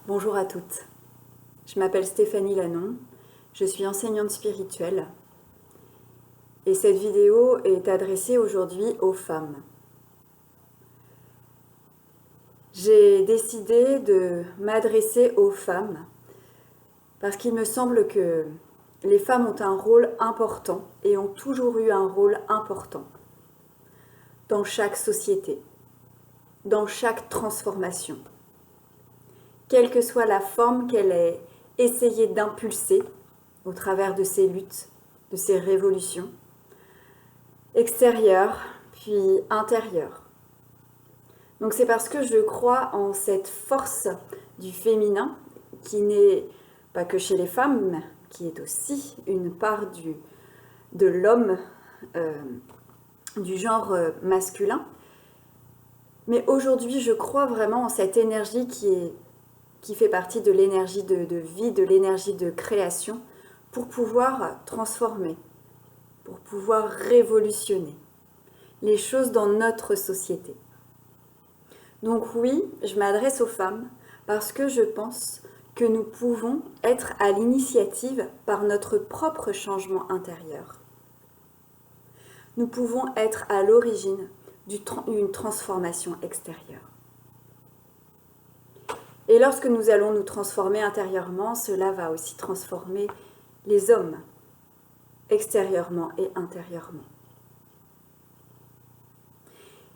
Bonjour à toutes, je m'appelle Stéphanie Lannon, je suis enseignante spirituelle et cette vidéo est adressée aujourd'hui aux femmes. J'ai décidé de m'adresser aux femmes parce qu'il me semble que les femmes ont un rôle important et ont toujours eu un rôle important dans chaque société, dans chaque transformation. Quelle que soit la forme qu'elle ait essayé d'impulser au travers de ses luttes, de ses révolutions, extérieures puis intérieures. Donc c'est parce que je crois en cette force du féminin qui n'est pas que chez les femmes, mais qui est aussi une part de l'homme, du genre masculin. Mais aujourd'hui, je crois vraiment en cette énergie qui fait partie de l'énergie de vie, de l'énergie de création, pour pouvoir transformer, pour pouvoir révolutionner les choses dans notre société. Donc oui, je m'adresse aux femmes parce que je pense que nous pouvons être à l'initiative par notre propre changement intérieur. Nous pouvons être à l'origine d'une transformation extérieure. Et lorsque nous allons nous transformer intérieurement, cela va aussi transformer les hommes, extérieurement et intérieurement.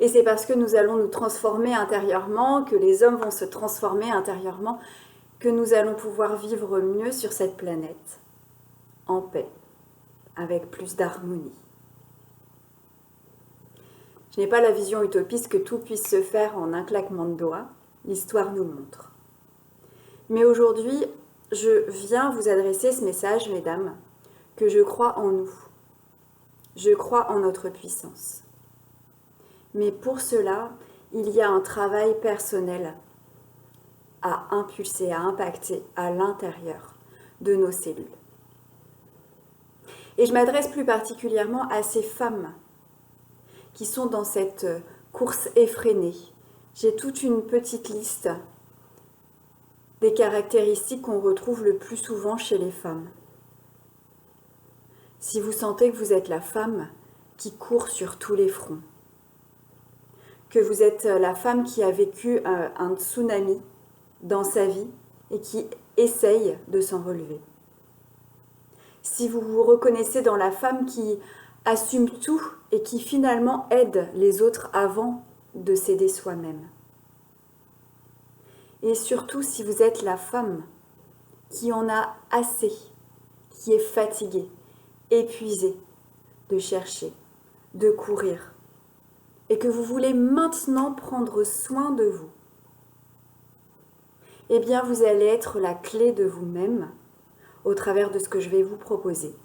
Et c'est parce que nous allons nous transformer intérieurement, que les hommes vont se transformer intérieurement, que nous allons pouvoir vivre mieux sur cette planète, en paix, avec plus d'harmonie. Je n'ai pas la vision utopiste que tout puisse se faire en un claquement de doigts, l'histoire nous montre. Mais aujourd'hui, je viens vous adresser ce message, mesdames, que je crois en nous. Je crois en notre puissance. Mais pour cela, il y a un travail personnel à impulser, à impacter à l'intérieur de nos cellules. Et je m'adresse plus particulièrement à ces femmes qui sont dans cette course effrénée. J'ai toute une petite liste des caractéristiques qu'on retrouve le plus souvent chez les femmes. Si vous sentez que vous êtes la femme qui court sur tous les fronts, que vous êtes la femme qui a vécu un tsunami dans sa vie et qui essaye de s'en relever. Si vous vous reconnaissez dans la femme qui assume tout et qui finalement aide les autres avant de s'aider soi-même. Et surtout si vous êtes la femme qui en a assez, qui est fatiguée, épuisée de chercher, de courir, et que vous voulez maintenant prendre soin de vous, eh bien vous allez être la clé de vous-même au travers de ce que je vais vous proposer,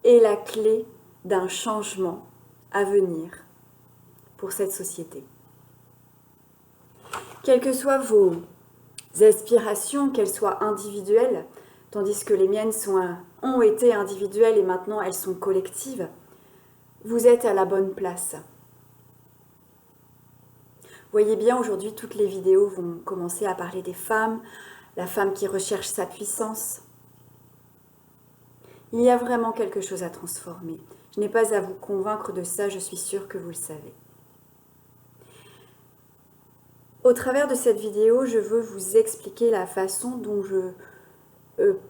et la clé d'un changement à venir pour cette société. Quelles que soient vos aspirations, qu'elles soient individuelles, tandis que les miennes ont été individuelles et maintenant elles sont collectives, vous êtes à la bonne place. Voyez bien, aujourd'hui, toutes les vidéos vont commencer à parler des femmes, la femme qui recherche sa puissance. Il y a vraiment quelque chose à transformer. Je n'ai pas à vous convaincre de ça, je suis sûre que vous le savez. Au travers de cette vidéo, je veux vous expliquer la façon dont je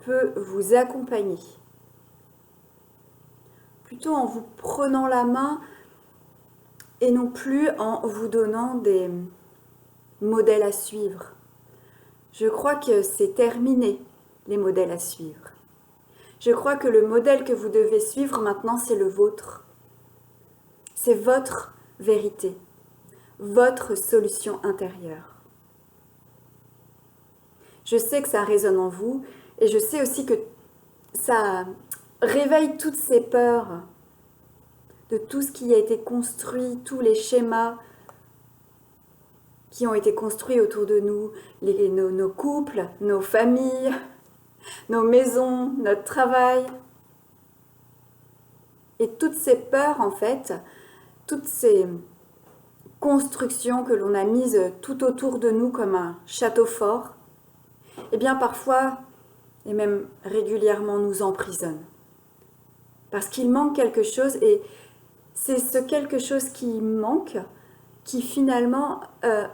peux vous accompagner. Plutôt en vous prenant la main et non plus en vous donnant des modèles à suivre. Je crois que c'est terminé, les modèles à suivre. Je crois que le modèle que vous devez suivre maintenant, c'est le vôtre. C'est votre vérité, votre solution intérieure. Je sais que ça résonne en vous et je sais aussi que ça réveille toutes ces peurs de tout ce qui a été construit, tous les schémas qui ont été construits autour de nous, nos couples, nos familles, nos maisons, notre travail. Et toutes ces peurs, en fait, toutes ces constructions que l'on a mises tout autour de nous comme un château fort, eh bien parfois, et même régulièrement, nous emprisonne. Parce qu'il manque quelque chose, et c'est ce quelque chose qui manque qui finalement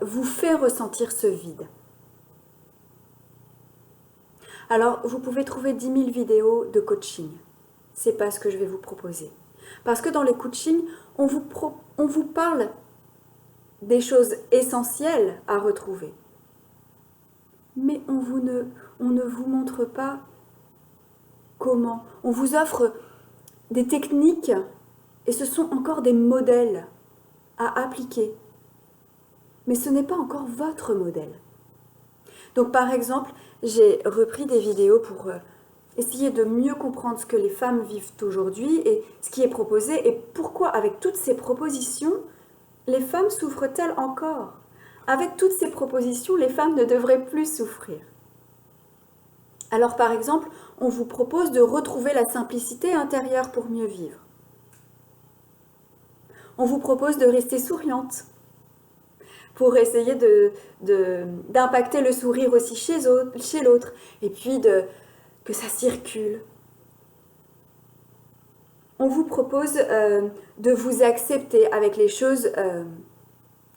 vous fait ressentir ce vide. Alors, vous pouvez trouver 10 000 vidéos de coaching. C'est pas ce que je vais vous proposer. Parce que dans les coachings, on vous parle des choses essentielles à retrouver. Mais on ne vous montre pas comment. On vous offre des techniques et ce sont encore des modèles à appliquer. Mais ce n'est pas encore votre modèle. Donc par exemple, j'ai repris des vidéos pour essayer de mieux comprendre ce que les femmes vivent aujourd'hui et ce qui est proposé et pourquoi avec toutes ces propositions, les femmes souffrent-elles encore? Avec toutes ces propositions, les femmes ne devraient plus souffrir. Alors par exemple, on vous propose de retrouver la simplicité intérieure pour mieux vivre. On vous propose de rester souriante pour essayer d'impacter le sourire aussi chez l'autre et puis que ça circule. On vous propose de vous accepter avec les choses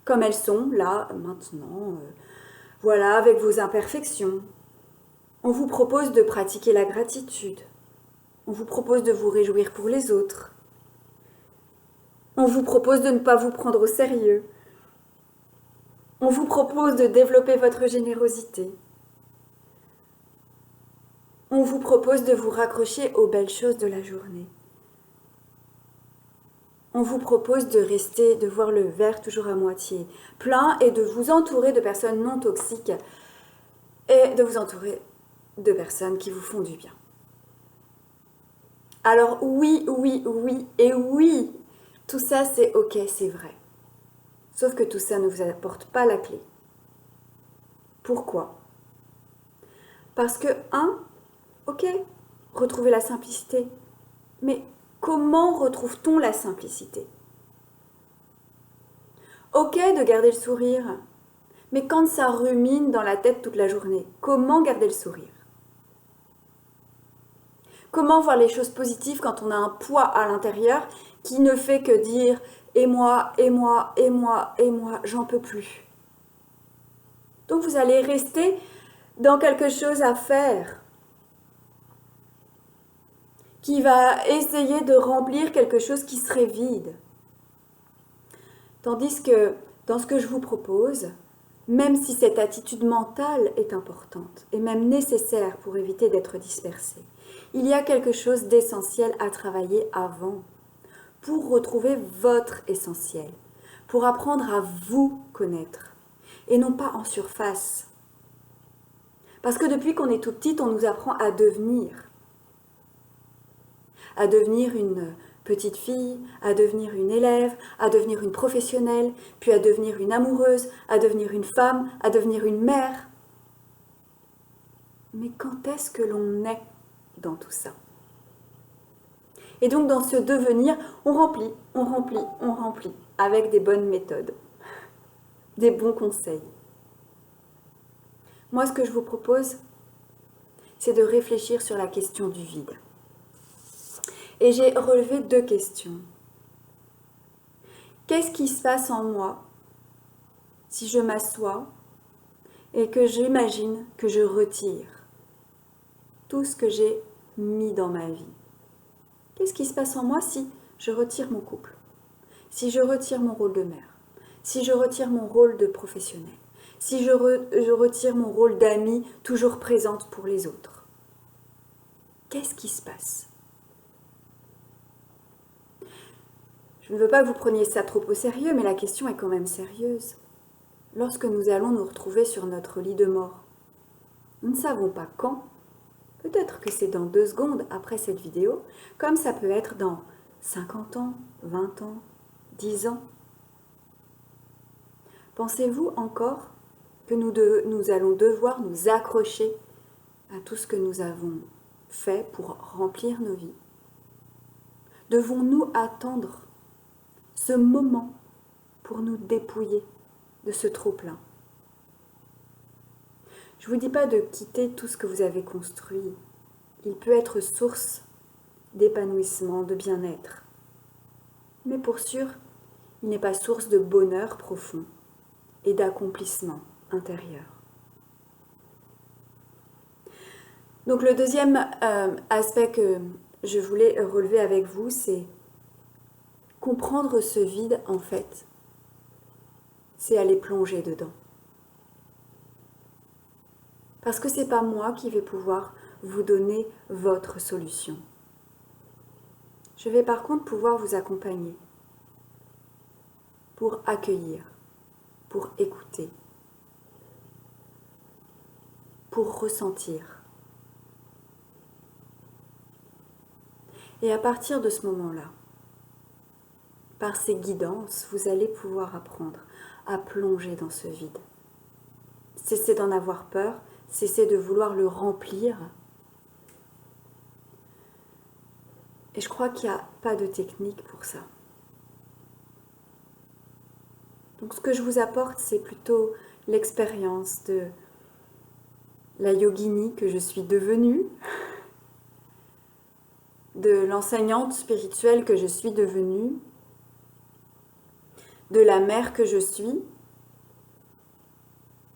comme elles sont, là, maintenant, voilà, avec vos imperfections. On vous propose de pratiquer la gratitude. On vous propose de vous réjouir pour les autres. On vous propose de ne pas vous prendre au sérieux. On vous propose de développer votre générosité. On vous propose de vous raccrocher aux belles choses de la journée. On vous propose de voir le verre toujours à moitié plein et de vous entourer de personnes non toxiques et de vous entourer de personnes qui vous font du bien. Alors oui, et oui, tout ça c'est ok, c'est vrai. Sauf que tout ça ne vous apporte pas la clé. Pourquoi? Parce que, ok, retrouver la simplicité. Mais comment retrouve-t-on la simplicité? Ok de garder le sourire, mais quand ça rumine dans la tête toute la journée, comment garder le sourire? Comment voir les choses positives quand on a un poids à l'intérieur qui ne fait que dire « et moi, j'en peux plus ». Donc vous allez rester dans quelque chose à faire qui va essayer de remplir quelque chose qui serait vide. Tandis que dans ce que je vous propose, même si cette attitude mentale est importante et même nécessaire pour éviter d'être dispersé, il y a quelque chose d'essentiel à travailler avant pour retrouver votre essentiel, pour apprendre à vous connaître et non pas en surface. Parce que depuis qu'on est tout petite, on nous apprend à devenir une petite fille, à devenir une élève, à devenir une professionnelle, puis à devenir une amoureuse, à devenir une femme, à devenir une mère. Mais quand est-ce que l'on est dans tout ça? Et donc dans ce devenir, on remplit, avec des bonnes méthodes, des bons conseils. Moi, ce que je vous propose, c'est de réfléchir sur la question du vide. Et j'ai relevé 2 questions. Qu'est-ce qui se passe en moi si je m'assois et que j'imagine que je retire tout ce que j'ai mis dans ma vie? Qu'est-ce qui se passe en moi si je retire mon couple? Si je retire mon rôle de mère? Si je retire mon rôle de professionnelle? Si je retire mon rôle d'amie toujours présente pour les autres? Qu'est-ce qui se passe? Je ne veux pas que vous preniez ça trop au sérieux, mais la question est quand même sérieuse. Lorsque nous allons nous retrouver sur notre lit de mort, nous ne savons pas quand. Peut-être que c'est dans 2 secondes après cette vidéo, comme ça peut être dans 50 ans, 20 ans, 10 ans. Pensez-vous encore que nous allons devoir nous accrocher à tout ce que nous avons fait pour remplir nos vies? Devons-nous attendre ce moment pour nous dépouiller de ce trop-plein? Je ne vous dis pas de quitter tout ce que vous avez construit. Il peut être source d'épanouissement, de bien-être. Mais pour sûr, il n'est pas source de bonheur profond et d'accomplissement intérieur. Donc le deuxième aspect que je voulais relever avec vous, c'est comprendre ce vide, en fait, c'est aller plonger dedans. Parce que ce n'est pas moi qui vais pouvoir vous donner votre solution. Je vais par contre pouvoir vous accompagner pour accueillir, pour écouter, pour ressentir. Et à partir de ce moment-là, par ces guidances, vous allez pouvoir apprendre à plonger dans ce vide. Cessez d'en avoir peur, cessez de vouloir le remplir. Et je crois qu'il n'y a pas de technique pour ça. Donc ce que je vous apporte, c'est plutôt l'expérience de la yogini que je suis devenue, de l'enseignante spirituelle que je suis devenue, de la mère que je suis,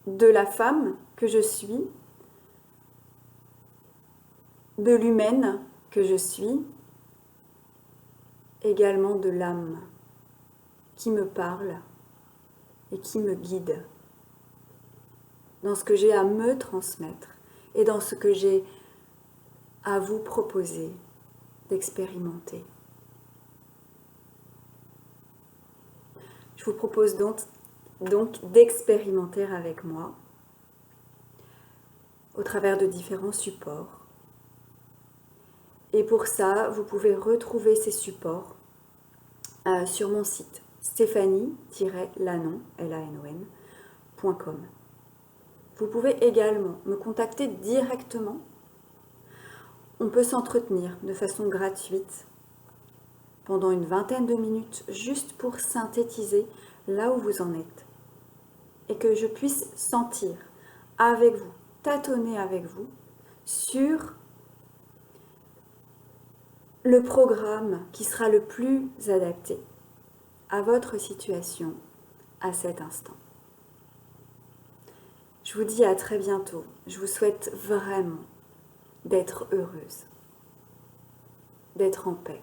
de la femme que je suis, de l'humaine que je suis, également de l'âme qui me parle et qui me guide dans ce que j'ai à me transmettre et dans ce que j'ai à vous proposer d'expérimenter. Je vous propose donc d'expérimenter avec moi au travers de différents supports. Et pour ça, vous pouvez retrouver ces supports sur mon site stéphanie-lanon.com. Vous pouvez également me contacter directement. On peut s'entretenir de façon gratuite pendant une vingtaine de minutes, juste pour synthétiser là où vous en êtes. Et que je puisse sentir avec vous, tâtonner avec vous sur le programme qui sera le plus adapté à votre situation à cet instant. Je vous dis à très bientôt. Je vous souhaite vraiment d'être heureuse, d'être en paix.